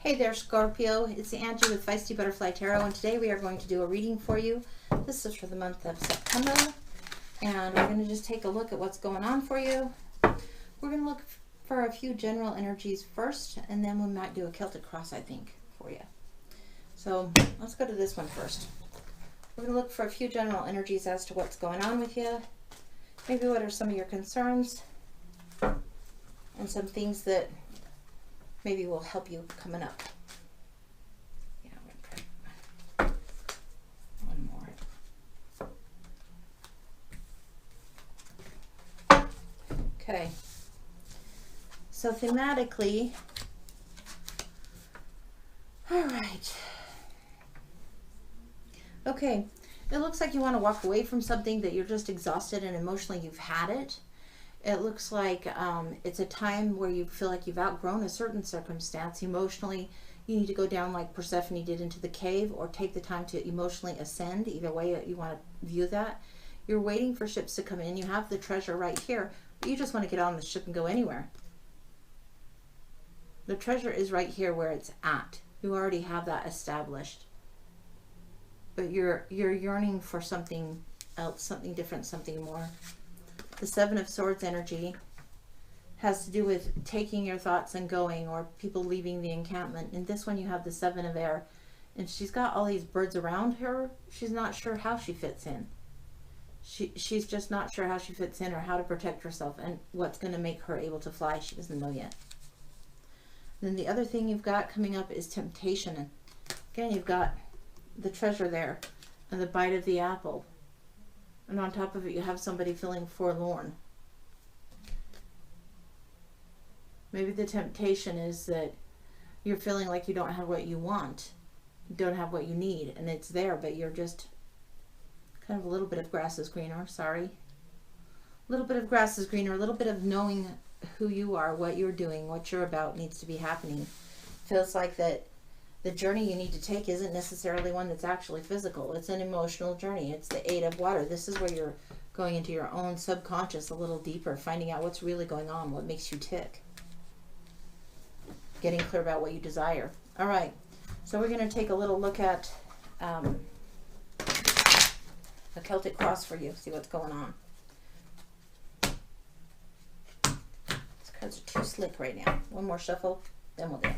Hey there, Scorpio. It's Angie with Feisty Butterfly Tarot, and today we are going to do a reading for you. This is for the month of September, and we're going to just take a look at what's going on for you. We're going to look for a few general energies first, and then we might do a Celtic cross, I think, for you. So let's go to this one first. We're going to look for a few general energies as to what's going on with you. Maybe what are some of your concerns, and some things that maybe will help you coming up. Yeah, I'm gonna try one more. Okay. So thematically, all right. Okay, it looks like you want to walk away from something that you're just exhausted and emotionally you've had it. It looks like it's a time where you feel like you've outgrown a certain circumstance. Emotionally, you need to go down like Persephone did into the cave, or take the time to emotionally ascend. Either way you want to view that. You're waiting for ships to come in. You have the treasure right here, but you just want to get on the ship and go anywhere. The treasure is right here where it's at. You already have that established. But you're yearning for something else, something different, something more. The Seven of Swords energy has to do with taking your thoughts and going, or people leaving the encampment. In this one you have the Seven of Air, and she's got all these birds around her. She's not sure how she fits in. She's just not sure how she fits in, or how to protect herself, and what's going to make her able to fly. She doesn't know yet. Then the other thing you've got coming up is temptation. And again, you've got the treasure there and the bite of the apple. And on top of it, you have somebody feeling forlorn. Maybe the temptation is that you're feeling like you don't have what you want. You don't have what you need. And it's there, but you're just kind of a little bit of grass is greener. Sorry. A little bit of grass is greener. A little bit of knowing who you are, what you're doing, what you're about needs to be happening. Feels like that the journey you need to take isn't necessarily one that's actually physical. It's an emotional journey. It's the Eight of Water. This is where you're going into your own subconscious a little deeper, finding out what's really going on, what makes you tick. Getting clear about what you desire. All right. So we're going to take a little look at a Celtic cross for you. See what's going on. These cards are too slick right now. One more shuffle, then we'll do it.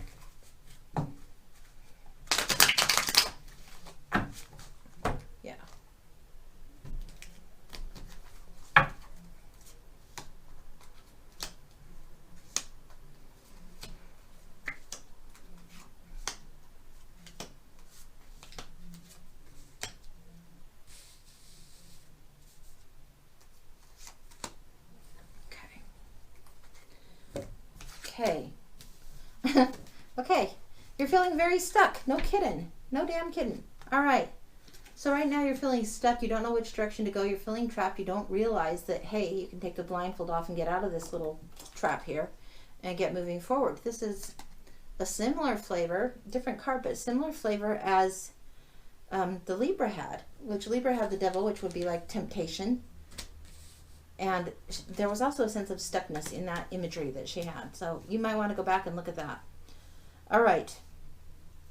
Okay. Okay. You're feeling very stuck. No kidding. No damn kidding. All right. So right now you're feeling stuck. You don't know which direction to go. You're feeling trapped. You don't realize that, hey, you can take the blindfold off and get out of this little trap here and get moving forward. This is a similar flavor, different card, but similar flavor as the Libra had, which Libra had the Devil, which would be like temptation. And there was also a sense of stuckness in that imagery that she had. So you might want to go back and look at that. All right.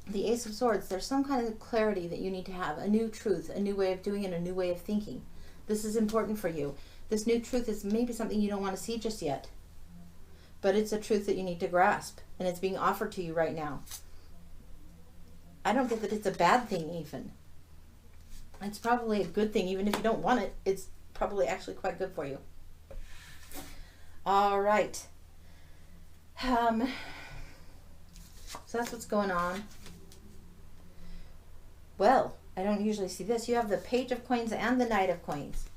The Ace of Swords. There's some kind of clarity that you need to have. A new truth, a new way of doing it, a new way of thinking. This is important for you. This new truth is maybe something you don't want to see just yet. But it's a truth that you need to grasp. And it's being offered to you right now. I don't get that it's a bad thing even. It's probably a good thing. Even if you don't want it, it's probably actually quite good for you. All right. So that's what's going on. Well, I don't usually see this. You have the Page of Coins and the Knight of Coins.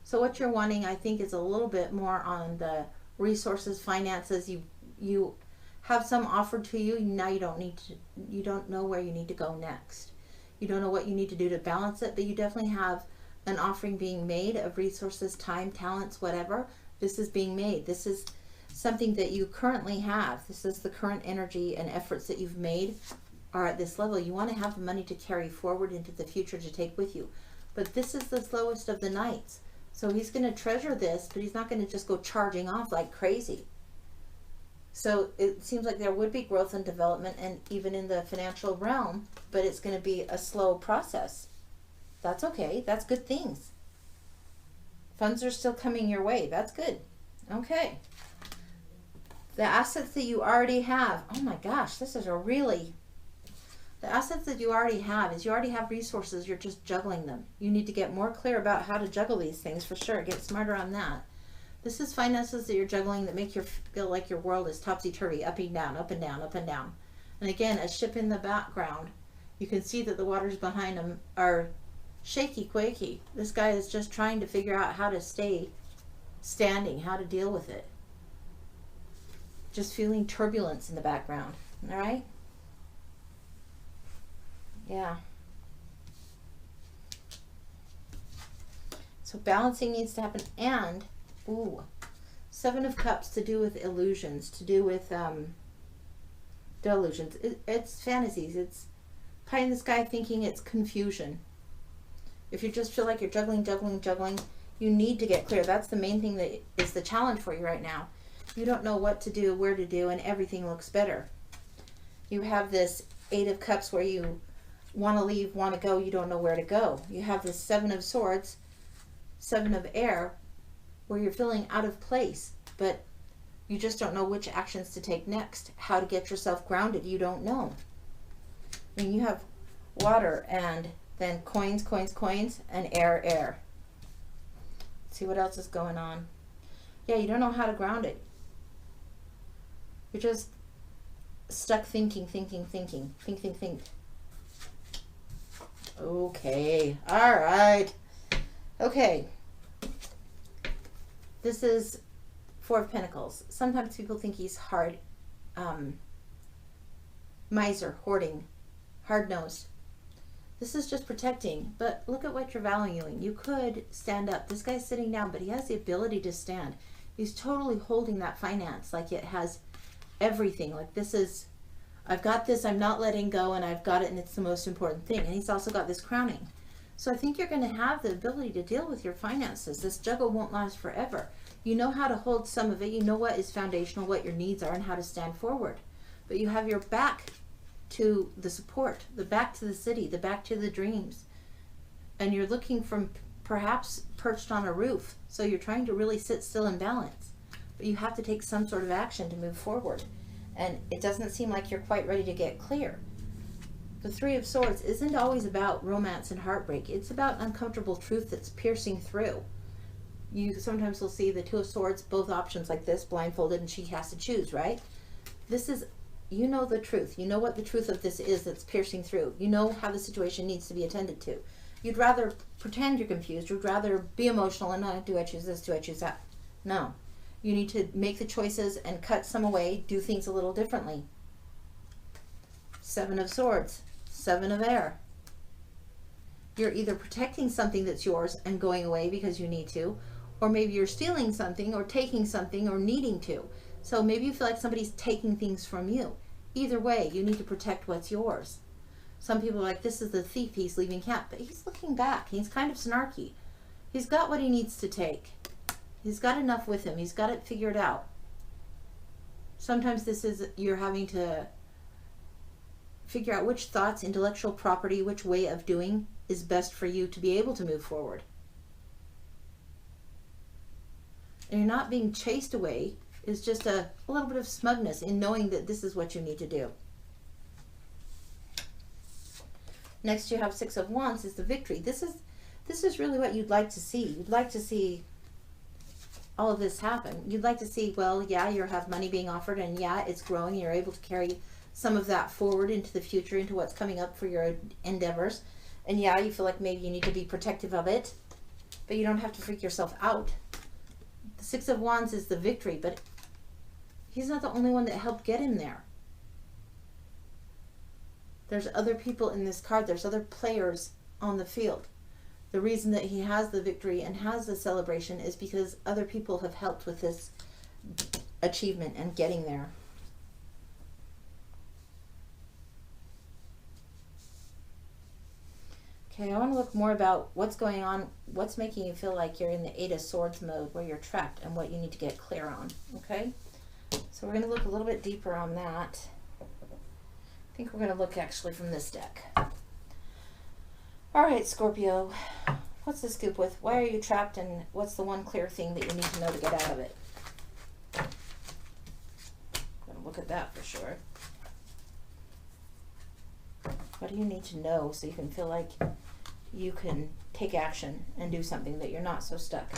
So what you're wanting, I think, is a little bit more on the resources, finances. You have some offered to you. Now you don't know where you need to go next. You don't know what you need to do to balance it, but you definitely have an offering being made of resources, time, talents, whatever. This is being made. This is something that you currently have. This is the current energy and efforts that you've made are at this level. You want to have the money to carry forward into the future to take with you. But this is the slowest of the knights. So he's going to treasure this, but he's not going to just go charging off like crazy. So it seems like there would be growth and development, and even in the financial realm, but it's going to be a slow process. That's okay. That's good things. Funds are still coming your way. That's good. Okay. The assets that you already have. Oh my gosh, this is a really... The assets that you already have is you already have resources. You're just juggling them. You need to get more clear about how to juggle these things for sure. Get smarter on that. This is finances that you're juggling that make you feel like your world is topsy-turvy, up and down, up and down, up and down. And again, a ship in the background. You can see that the waters behind him are shaky, quaky. This guy is just trying to figure out how to stay standing, how to deal with it. Just feeling turbulence in the background. All right? Yeah. So balancing needs to happen. And, ooh, Seven of Cups to do with illusions, to do with delusions. It's fantasies. It's pie in the sky thinking, it's confusion. If you just feel like you're juggling, you need to get clear. That's the main thing that is the challenge for you right now. You don't know what to do, where to do, and everything looks better. You have this Eight of Cups where you want to leave, want to go, you don't know where to go. You have this Seven of Swords, Seven of Air, where you're feeling out of place, but you just don't know which actions to take next, how to get yourself grounded. You don't know. I mean, you have water and then coins, and air. Let's see what else is going on. Yeah, you don't know how to ground it. You're just stuck thinking. Think. Okay, all right. Okay. This is Four of Pentacles. Sometimes people think he's hard, miser, hoarding, hard-nosed. This is just protecting, but look at what you're valuing. You could stand up. This guy's sitting down, but he has the ability to stand. He's totally holding that finance like it has everything. Like this is, I've got this, I'm not letting go, and I've got it, and it's the most important thing. And he's also got this crowning. So I think you're going to have the ability to deal with your finances. This juggle won't last forever. You know how to hold some of it. You know what is foundational, what your needs are, and how to stand forward. But you have your back to the support, the back to the city, the back to the dreams. And you're looking from perhaps perched on a roof. So you're trying to really sit still and balance. But you have to take some sort of action to move forward. And it doesn't seem like you're quite ready to get clear. The Three of Swords isn't always about romance and heartbreak. It's about uncomfortable truth that's piercing through. You sometimes will see the Two of Swords, both options like this, blindfolded, and she has to choose, right? This is, you know the truth. You know what the truth of this is that's piercing through. You know how the situation needs to be attended to. You'd rather pretend you're confused. You'd rather be emotional and not, do I choose this, do I choose that? No. You need to make the choices and cut some away, do things a little differently. Seven of Swords, Seven of Air. You're either protecting something that's yours and going away because you need to, or maybe you're stealing something or taking something or needing to. So maybe you feel like somebody's taking things from you. Either way, you need to protect what's yours. Some people are like, this is the thief, he's leaving camp, but he's looking back. He's kind of snarky. He's got what he needs to take. He's got enough with him. He's got it figured out. Sometimes this is, you're having to figure out which thoughts, intellectual property, which way of doing is best for you to be able to move forward. And you're not being chased away. It's just a little bit of smugness in knowing that this is what you need to do. Next you have Six of Wands is the victory. This is really what you'd like to see. You'd like to see all of this happen. You'd like to see, well, yeah, you have money being offered, and yeah, it's growing. You're able to carry some of that forward into the future, into what's coming up for your endeavors. And yeah, you feel like maybe you need to be protective of it, but you don't have to freak yourself out. The Six of Wands is the victory, but he's not the only one that helped get him there. There's other people in this card. There's other players on the field. The reason that he has the victory and has the celebration is because other people have helped with this achievement and getting there. Okay, I want to look more about what's going on, what's making you feel like you're in the Eight of Swords mode where you're trapped and what you need to get clear on, okay? So we're going to look a little bit deeper on that. I think we're going to look actually from this deck. All right, Scorpio, what's the scoop with? Why are you trapped, and what's the one clear thing that you need to know to get out of it? I'm going to look at that for sure. What do you need to know so you can feel like you can take action and do something, that you're not so stuck?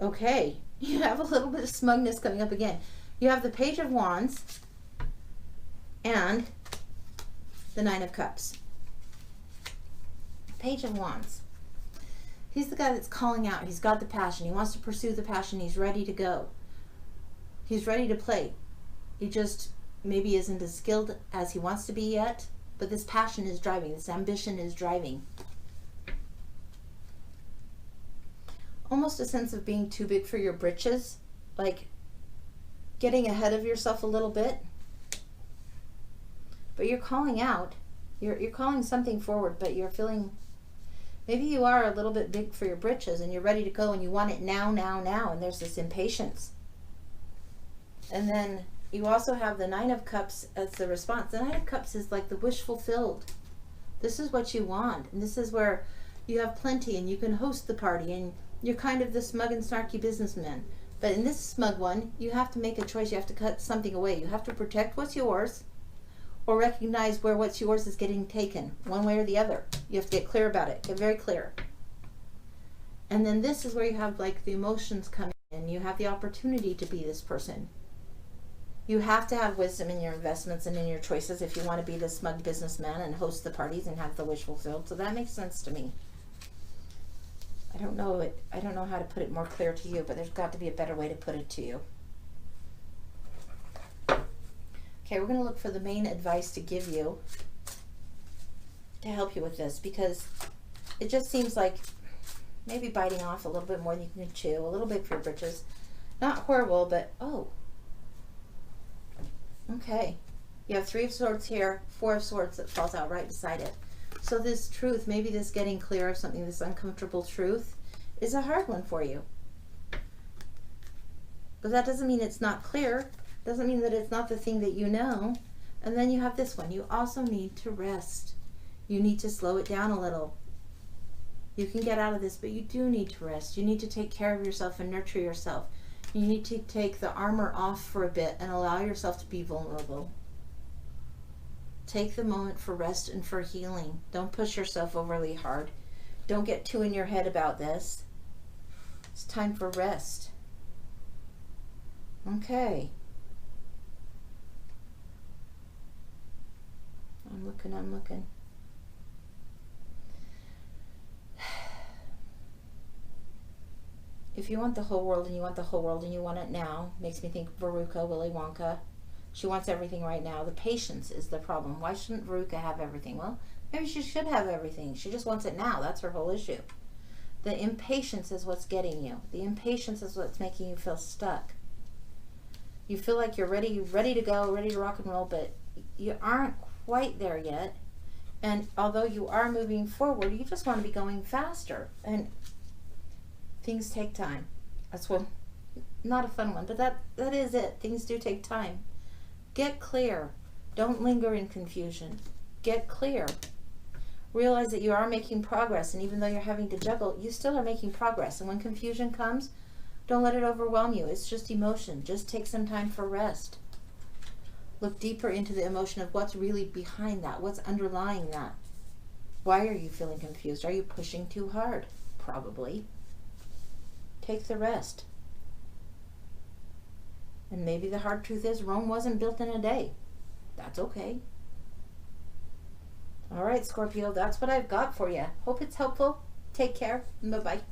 Okay, you have a little bit of smugness coming up again. You have the Page of Wands and the Nine of Cups. Page of Wands. He's the guy that's calling out. He's got the passion. He wants to pursue the passion. He's ready to go. He's ready to play. He just maybe isn't as skilled as he wants to be yet, but this passion is driving. This ambition is driving. Almost a sense of being too big for your britches, like getting ahead of yourself a little bit. But you're calling out. You're calling something forward, but you're feeling, maybe you are a little bit big for your britches and you're ready to go and you want it now, now, now, and there's this impatience. And then you also have the Nine of Cups as the response. The Nine of Cups is like the wish fulfilled. This is what you want, and this is where you have plenty and you can host the party, and you're kind of the smug and snarky businessman. But in this smug one, you have to make a choice. You have to cut something away. You have to protect what's yours, or recognize where what's yours is getting taken, one way or the other. You have to get clear about it. Get very clear. And then this is where you have like the emotions coming in. You have the opportunity to be this person. You have to have wisdom in your investments and in your choices if you want to be the smug businessman and host the parties and have the wish fulfilled. So that makes sense to me. I don't know how to put it more clear to you, but there's got to be a better way to put it to you. Okay, we're going to look for the main advice to give you to help you with this, because it just seems like maybe biting off a little bit more than you can chew, a little bit for your britches. Not horrible, but oh. Okay. You have Three of Swords here, Four of Swords that falls out right beside it. So this truth, maybe this getting clear of something, this uncomfortable truth, is a hard one for you. But that doesn't mean it's not clear. Doesn't mean that it's not the thing that you know. And then you have this one. You also need to rest. You need to slow it down a little. You can get out of this, but you do need to rest. You need to take care of yourself and nurture yourself. You need to take the armor off for a bit and allow yourself to be vulnerable. Take the moment for rest and for healing. Don't push yourself overly hard. Don't get too in your head about this. It's time for rest. Okay. I'm looking. If you want the whole world and you want the whole world and you want it now, makes me think Veruca, Willy Wonka. She wants everything right now. The patience is the problem. Why shouldn't Veruca have everything? Well, maybe she should have everything. She just wants it now. That's her whole issue. The impatience is what's getting you. The impatience is what's making you feel stuck. You feel like you're ready to go, ready to rock and roll, but you aren't quite there yet. And although you are moving forward, you just want to be going faster. And things take time. That's one, not a fun one, but that is it. Things do take time. Get clear. Don't linger in confusion. Get clear. Realize that you are making progress, and even though you're having to juggle, you still are making progress. And when confusion comes, don't let it overwhelm you. It's just emotion. Just take some time for rest. Look deeper into the emotion of what's really behind that. What's underlying that? Why are you feeling confused? Are you pushing too hard? Probably. Take the rest. And maybe the hard truth is Rome wasn't built in a day. That's okay. All right, Scorpio, that's what I've got for you. Hope it's helpful. Take care. Bye-bye.